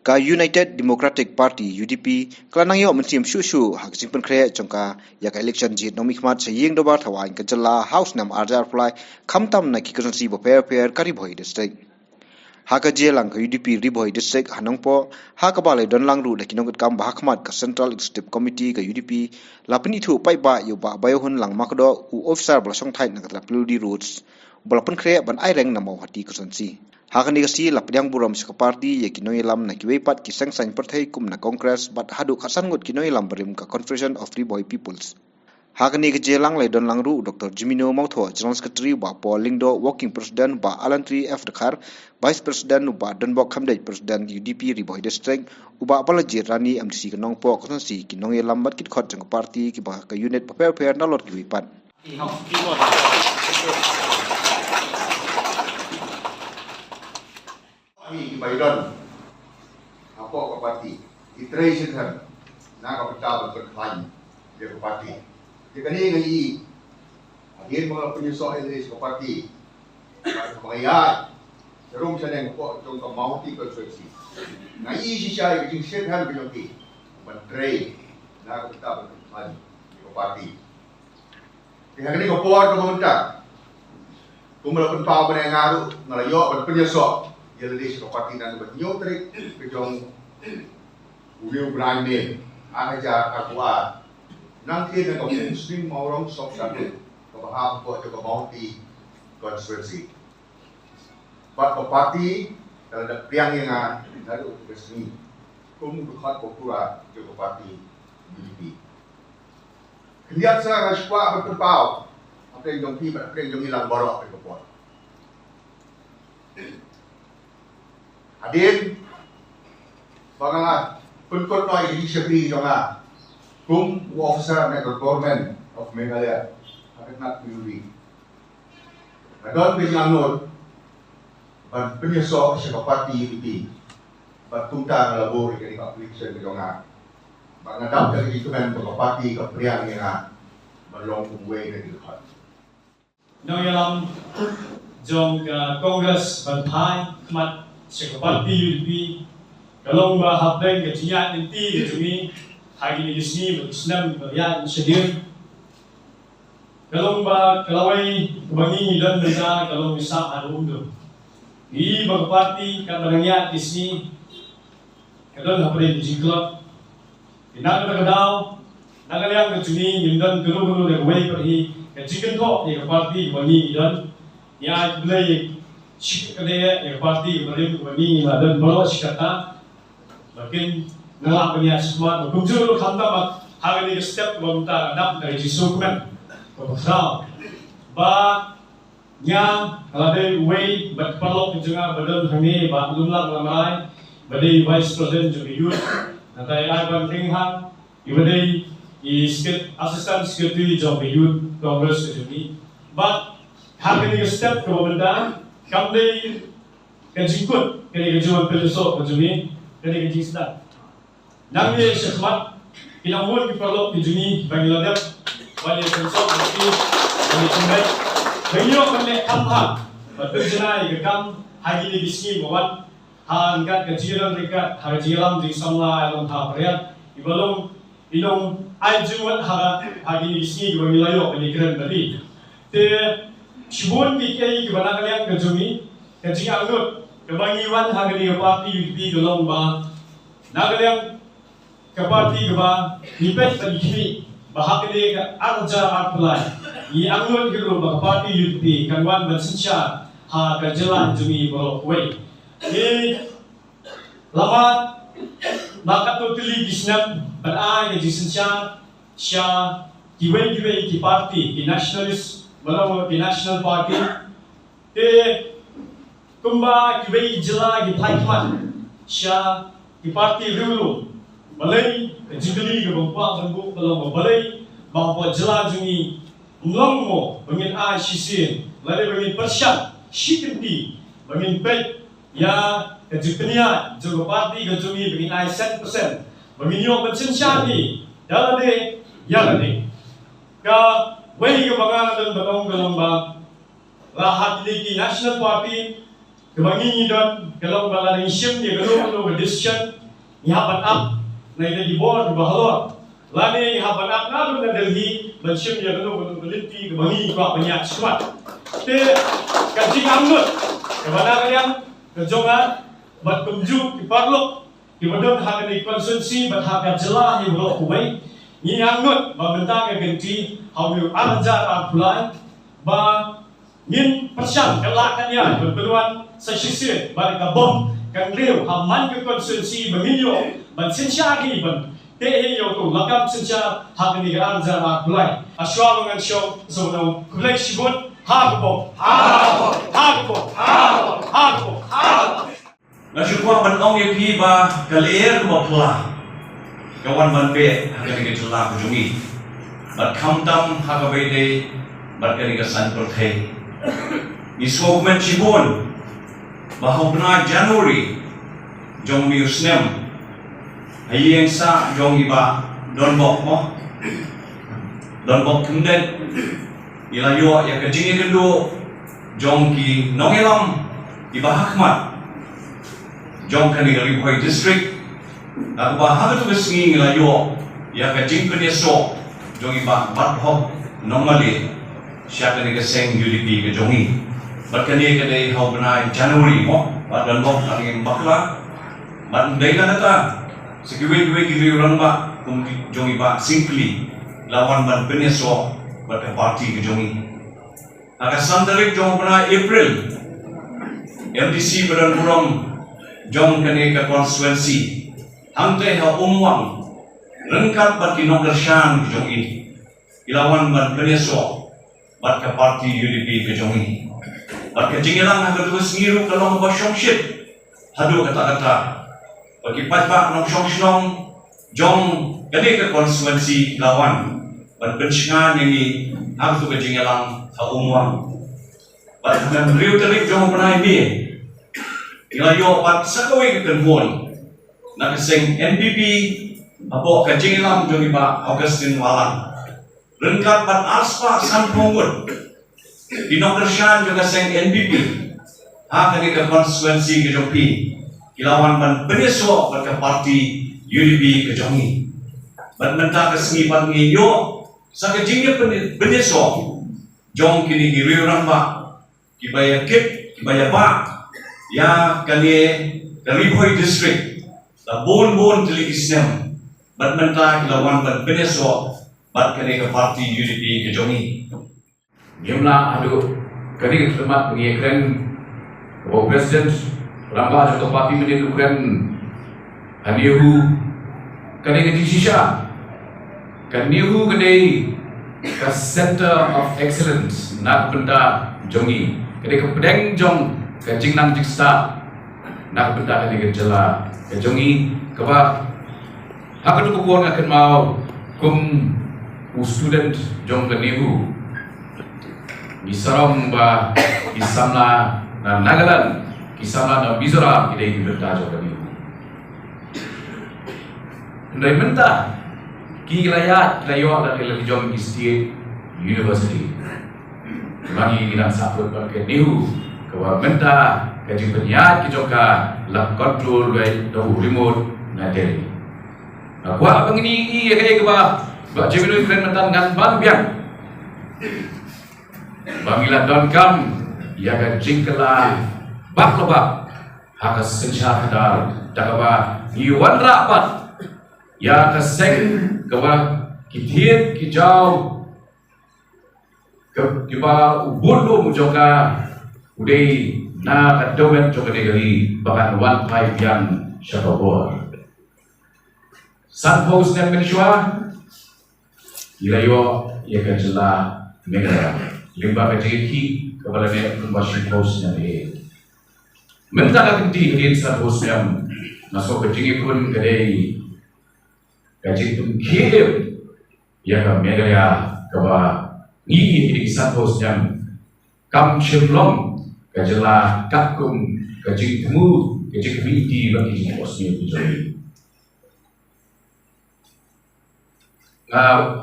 Ka United Democratic Party UDP klanang yo mensim shu hak simpen kre jongka ya ka election jit nomi khmat saying dobar thawain ka jalla house nam arjar fly khamtam na ki constituency bo pair kari bhoi district haka jelang ka UDP ribhoi district hanongpo haka balai donlang ru da kinongot kam ba khmat ka central executive committee ka UDP lapni thu pai ba yo ba bayo hun lang makdo u officer bla song thai na ka pludi routes balapan kre ban ai reng na mau hati constituency Hakani kasi lapdang buram sa party ya kinoy lam na kiwepat kisang sang partai kum na Congress bat hadu kasan ngot kinoy lam berim ka Confederation of Free Boy Peoples. Hakani ke jelang lai don langru Dr. Jimino Mautho General Secretary ba Paul Lingdo Working President ba Alantri F Dakhar Vice President ba Donbok Khamdej President UDP Riboy District uba apalajir Rani MDC kanong po konsensi kinoy lam bat kit khot jang party ki ba ka unit paper na lot kiwepat. Kami Baydon, apa ke parti, iteration kan, nak kita berkelahi dia ke parti. Jika ni ngai, dia mengalami penyusup Indonesia ke parti, mengayak, serum sedang kau jom mau ti konstitusi. Ngai sisa yang jing kan penyuki, menteri, nak kita berkelahi ke parti. Jika ni kau buat pemerintah, kau melakukan power yang ngaruh, ngalayok penyusup. Ia list ke parti dan bernyotrik kejong uliu branding aja akwa nanti dengan muslim orang sok satu kebaham buat ke multi constituency buat ke parti dan priang yang lalu ke sini kum dekat popular ke parti UDP lihat saya raswa bertempau apa yang jongpi apa yang jong hilang borok ke pot Adin, bagaimana penkot noi di Shepri jonga, kum officer of government of Meghalaya, akan nak pilih. Adon penyangut, ban penyesok sekapati UDP, ban tungtang labor yang application jonga, ban ngadap dari itu kan sekapati kepriang yang berlong kumwe dari dekat. Noyalam jong Congress ban Thai mat Sekapati UDP kalau bahapeng kecinya nanti kami hari ini sini berislam berian sedir kalau kelawai kebangi dan mereka kalau misal ada undur di bagapati kan barangnya di sini kalau hapre di jiklot di nak kadau nak yang kecuni yundan guru dari way pergi kecikan kok di bagapati kebangi dan ya boleh Shikadaya yang parti berim kami dan bawa shikata, makin ngelak punya semua. Kumjul khamda hari ini step bangta nap dari jisukumen, berbesar. Ba nya kalau ada way berperlu juga badan kami ba lumlah lamai, badai vice president juga youth, nanti Ivan Ringhan, ibadai assistant secretary juga youth congress juga. But hari ini step ke bangta Kami kejikut kini kejuan pelusok kejuni kini kejistat. Nami sekhmat inamul kiperlo kejuni Bangladesh wali pelusok kejuni kini cumbai. Bangyo kami kamha berpenjana ikam hari ini bisni mawat hangkat kejiran dekat hajilam di samla alam thapariat ibalong inong ajuan hari ini bisni Bangladesh kini keren tadi. Shibun PK kibana kalian kejumi kejing angut kebangiwan hari parti UDP golong ba nagalian ke parti ba nipet tadi bahak ini ke arja arpulai i angut gelo ba parti UDP kanwan bersensia ha kejelan jumi bolok way i lama maka totally bisnam berai ke sensia sya kiwe ki parti ki nationalist Walau di National Party, te kumba kibai jela ki Thailand, sya ki parti dulu, balai jikali ke bangpa bangku kalau balai bangpa jela jungi, melongmo bangin ai sisin, lalu bangin persiap, shikenti, bangin baik, ya kejipenia juga parti kejungi bangin ai 1%, bangin yo bersensyati, dalam de, ya de, ka Wei ke bagang dan batong gelombang lahat lagi National Party kebangi dan gelombang lain sim dia gelom decision haban up na ina gibor bahalor lani haban up na dun na Delhi banshim ya no beliti bangi ko banyak swat te kaji amnut kabana kayang kejongan bat kumju di parlok di badon hak ni konsensi bat hak jela ni bro kubai ni amnut ba bentang ke genti hawi arja apulai ba min persyang kelakannya berpeluang sesisir balik bom kan liu haman ke konsensi bemilio ban sensyagi ban te yo tu lakam sensya hak ni arja apulai aswa ngan show so kulai shibut Hagbo. Nasyukwa banong yapi ba kalir ba pula. Kawan banbe hakan ke jela kujungi. Bat kamtam hagabede bat kani ke san perthai. Iswo men chibon bahobna Januari jong miusnem. Hayeng sa jong iba donbok mo. Donbok kemden ilayo ya kejingi kendo jong ki nongelam iba hakmat jong kani dari Boy district aku bahag tu kesengi ilayo ya kejing peneso jong iba bathok normally siapa ni keseng UDP ke jongi berkani kedai hau benai Januari mo badan bok angin bakla ban dailan ata sekiwe kiri orang ba kum jong iba simply lawan ban peneso berkat parti kejongi. Agar santarik jong pernah April, MDC berdan burung jong kene ke konstituensi, hantai ha umwang, rengkat bat kinok kershan kejongi, ilawan bat peneso, bat ke parti UDP kejongi, bat kejingelang agar terus ngiru kalau basyong shit, hadu kata-kata, bagi pat-pat nong syong jong kene ke konstituensi lawan. Berbencingan ini harus kejingelang haumwang. Bahkan beliau terik jom pernah ini. Ilayo pat sakawai ketenpon. Nak keseng NPP apa kejingelang jom iba Augustin Walang. Rengkat pat aspa sanpungut. Di Nokershan juga seng NPP. Hak ini ke konstituensi kejopi. Ilawan ban beneswa ke parti UDP kejongi. Ban mentah kesengi pat ngiyo. Sakajingnya beneso jong kini giri orang ba kibaya kip kibaya ba ya kali Boy district la bon telegisnem bat menta kilawan bat beneso bat kali ke parti UDP ke jongi Jumlah adu kali termat pengikran Bapak Presiden ramba atau parti menentukan haniu kali ke Shisha Kaniu kedai ke Center of Excellence nak benda jongi kedai ke pedeng jong ke jingnang jiksta nak benda kedai ke jela ke jongi ke ba hak tu kuang akan mau kum student jong kaniu misaram ba kisamla na Nagaland kisamla na Mizoram kedai ke benda jong kaniu ndai mentah Kilayat kilayo dan kilay jom State University. Bagi kita saput pakai niu kawa benda kaji penyat kijoka lak kontrol by the remote naderi. Aku apa ini iya kayak kawa bak jeminu keren mentan ngan ban biang. Bangilah don kam ya kan jingkela bak lebak hakas senjata dar dakawa iwan rapat ya keseng kawa kithiet kijau kiba ubondo mujoka udai na kadomen joka negeri bahkan wan pai yang syakabor san pos dan menshwa ilayo ya kajela megara limba kajeki kepala me kumbashi pos nya de mentaka kinti hidin san pos yang masuk kajeki pun kadai kaji pun kirim ya ka megaya kaba ni hidik santos yang kam chimlong kajela kakum kaji temu kaji kemiti bagi posnya bijoi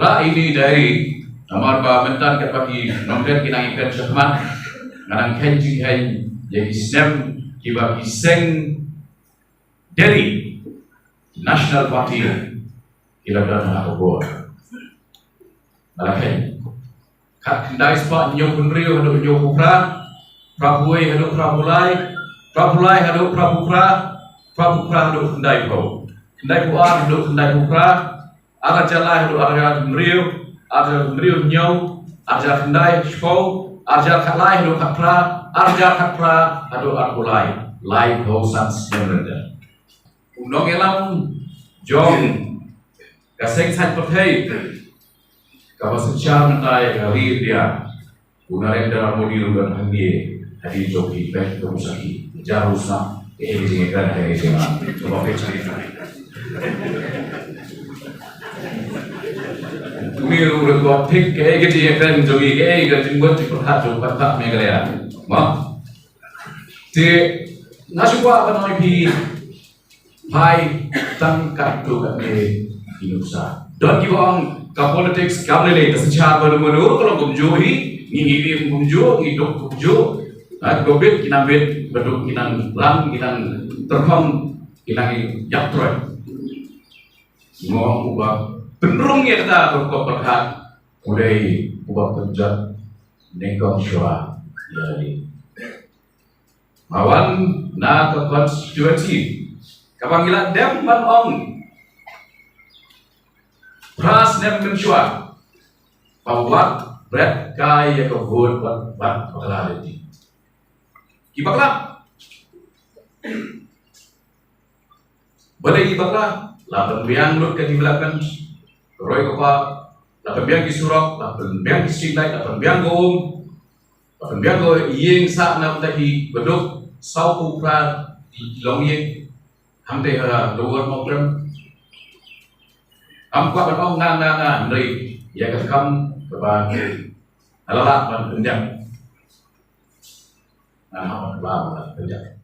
lah ini dari nomor ba mentan ke bagi nomor kinang ikan syahman ngarang kenji hai jadi sem kiba biseng dari National Party ila dan ako malaki kat kendai spot nyok penrio hadu nyok pupra prabuai hadu prabulai hadu prabupra hadu kendai po hadu kendai pupra ara jalai hadu ara penrio nyok ara kendai spo ara kalai hadu kapra hadu arpulai lai ho sans yang Nong elam jong kaseng san perthei kawasan charm tai hari dia unaren dalam modil dan handi hari joki pek kemusaki jarusa ke kan hari dengan coba cerita Mir udah buat pik kayak gitu kan joki kayak gitu buat diperhat coba tak megalaya mah di nasuwa apa namanya Hai tangkat tu kat ni Indonesia. Don't give on ke politics kami le secara baru-baru kalau kumjuhi ni kumjuh ni dok kumjuh gobit kinang bet beduk kinang lang kinang terhom kinang yaktroy. Ngomong ubah penrung ya kita berkop berkat mulai ubah kerja nekong syua dari mawan na ke konstitusi kapanggilan dem man ong pras nem mensyua pawat bret kai ya ke vote bat bakala leti ibakla boleh ibakla lapan biang lut ke dibelakan roy kapa lapan biang ki surok lapan biang ki singlai lapan biang gom lapan biang go yeng sa na tahi beduk sau pu pra di long yeng hamte luar maupun ampak berong nang dari ya kam keban alalat dan penjang nah apa kerja